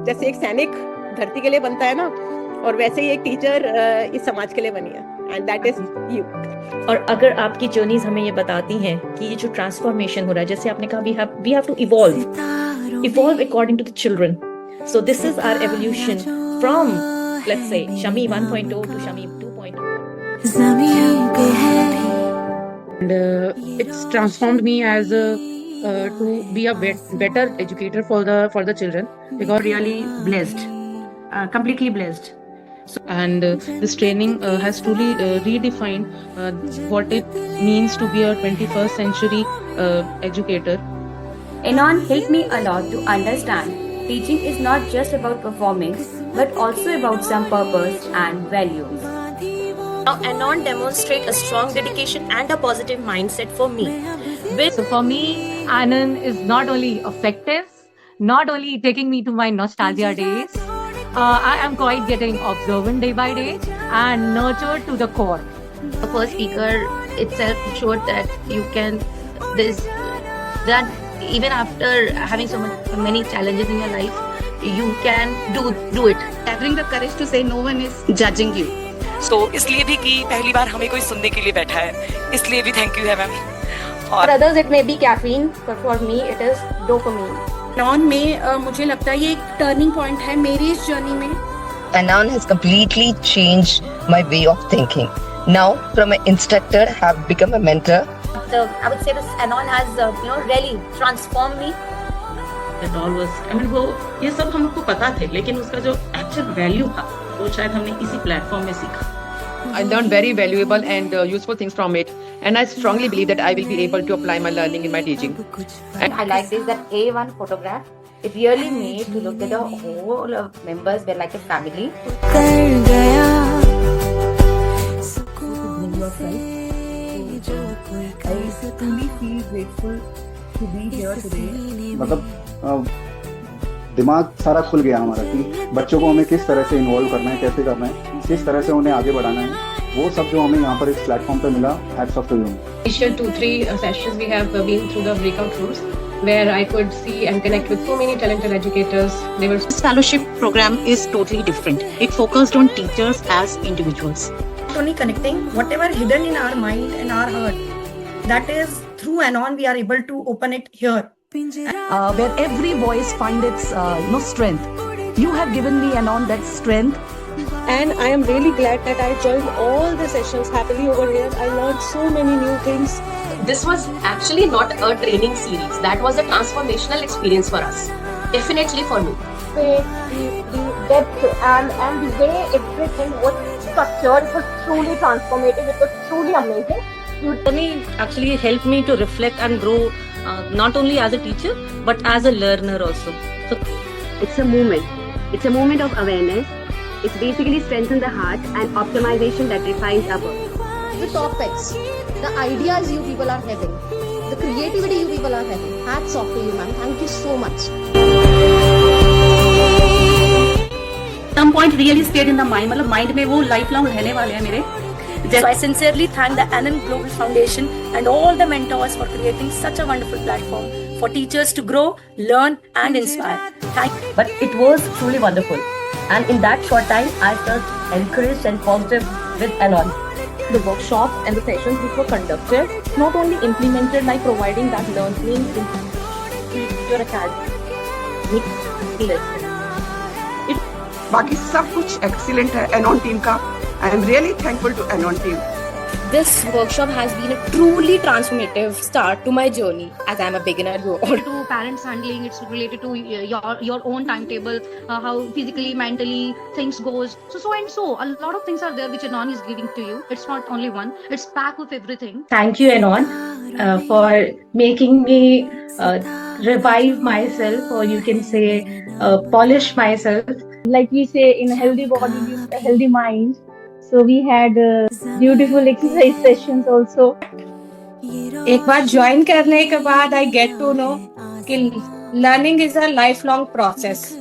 जैसे एक सैनिक धरती के लिए बनता है ना, और वैसे ही एक टीचर इस समाज के लिए बनी है, एंड दैट इज यू। और अगर आपकी जर्नीज हमें ये बताती हैं कि ये जो ट्रांसफॉर्मेशन हो रहा है, जैसे आपने कहा we have to evolve according to the children, so this is our evolution from let's say Shami 1.0 to Shami 2.0. And it's transformed me as to be a better educator for the children, because Really blessed, completely blessed. and this training has truly redefined what it means to be a 21st century educator. Anon helped me a lot to understand teaching is not just about performing, but also about some purpose and values. Now Anon demonstrate a strong dedication and a positive mindset for me. So for me, Anon is not only effective, not only taking me to my nostalgia days, I am quite getting observant day by day and nurtured to the core. The first speaker itself showed that you can, that even after having many challenges in your life, you can do it. Having the courage to say no one is judging you. So इसलिए भी कि पहली बार हमें कोई सुनने के लिए बैठा है, इसलिए भी थैंक यू है ma'am. For others it may be caffeine, but for me it is dopamine. Anon में मुझे लगता है ये एक टर्निंग पॉइंट है मेरी इस जर्नी में। Anon has completely changed my way of thinking. Now, from an instructor, have become a mentor. I would say this Anon has really transformed me. It all was, I mean, वो ये सब हमको पता थे, लेकिन उसका जो एक्चुअल वैल्यू था वो शायद हमने इसी प्लेटफॉर्म में सीखा। I learned very valuable and useful things from it, and I strongly believe that I will be able to apply my learning in my teaching. And I like this, that A1 photograph, it really made to look at the whole members were like a family. मतलब दिमाग सारा खुल गया हमारा कि बच्चों को हमें किस तरह से इन्वॉल्व करना है, कैसे करना है, किस तरह से उन्हें आगे बढ़ाना है, वो सब जो हमें यहाँ पर इस प्लेटफॉर्म पे मिला, hats off to you. Initial 2-3 sessions we have been through the breakout rooms where I could see and connect with so many talented educators. This fellowship program is totally different. It focused on teachers as individuals. Not only connecting whatever hidden in our mind and our heart, that is through Anon we are able to open it here. Where every voice finds its strength. You have given me Anon that strength. And I am really glad that I joined all the sessions happily over here. I learned so many new things. This was actually not a training series. That was a transformational experience for us. Definitely for me. The depth and the way everything was structured was truly transformative. It was truly amazing. Journey actually helped me to reflect and grow, not only as a teacher but as a learner also. So It's a movement. It's a movement of awareness. It's basically strengthens the heart and optimization that refines our work. The topics, the ideas you people are having, the creativity you people are having. Hats off to you, ma'am. Thank you so much. Some point really stayed in the mind. मतलब mind में वो lifelong रहने वाले हैं मेरे। So I sincerely thank the Anon Global Foundation and all the mentors for creating such a wonderful platform for teachers to grow, learn and inspire. but it was truly wonderful, and in that short time I felt encouraged and positive with Anon. The workshops and the sessions which were conducted not only implemented by providing that learning in your academic lesson. बाकी सब कुछ excellent है Anon team का. I am really thankful to Anon team. This workshop has been a truly transformative start to my journey as I am a beginner. To parents handling, it's related to your own timetable, how physically, mentally things goes. So a lot of things are there which Anon is giving to you. It's not only one. It's packed with everything. Thank you, Anon, for making me revive myself, or you can say polish myself. Like we say, in a healthy body, a healthy mind. So we had beautiful exercise sessions also. एक बार join करने के बाद I get to know कि learning is a lifelong process.